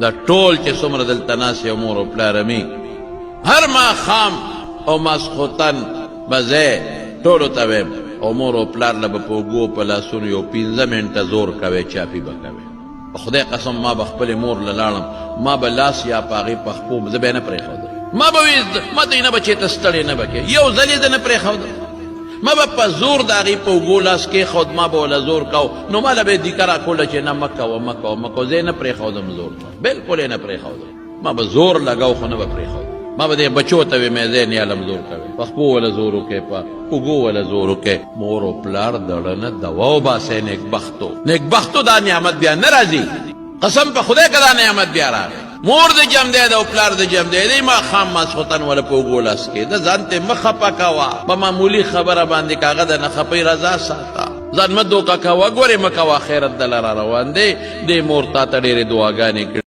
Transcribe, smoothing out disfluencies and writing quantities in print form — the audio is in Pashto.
دا ټول چې څومره دلته ناست یو مور او پلاره مي هر ماښام او ماسخوتن به زه ټولو ته ویم او مور او پلار له به په اوږو په لاسونو یو 15 منټه زور کوئ چاپي به کوئ په خدای قسم ما به خپلې مور له لاړم ما به لاس یا په هغې پخپو زه به یې نه پرېښودم ما به وي ما ته یې نه به چېرته ستړی نه به کې یو ځل یې زه نه پرېښودم ما به په زور د هغې په اوږو لاس کېښود ما به وله زور کو نو ما له به یې دیکه راکوله چې نه مه کوه مه کوه مه کوه زه یې نه پرېښودم زور بلکل یې نه پرېښودم ما به زور لګو خو نه به پرېښودم ما به دې بچو ته وې مې زه نیالم زور کوې په خپو وله زور وکړې په اوږو وله زور وکړې مور و پلار دړه نه دوا وباسئ نیکبختو نیکبختو دا نعمت بیا نه راځي قسم په خدای که دا نعمت بیا راغی مور د جم دی او پلار د جم دی دی ماښام ماسخوتن وله په اوږو لاس کې د ځان ته مه خفه کوه په معمولي خبره باندې کاغه د نه خفئ رضا ساته ځان مه دوکه کوه ګورې مه کوه خیرت دله را روان دی دې مور تا ته ډېرې دعاګانې کړي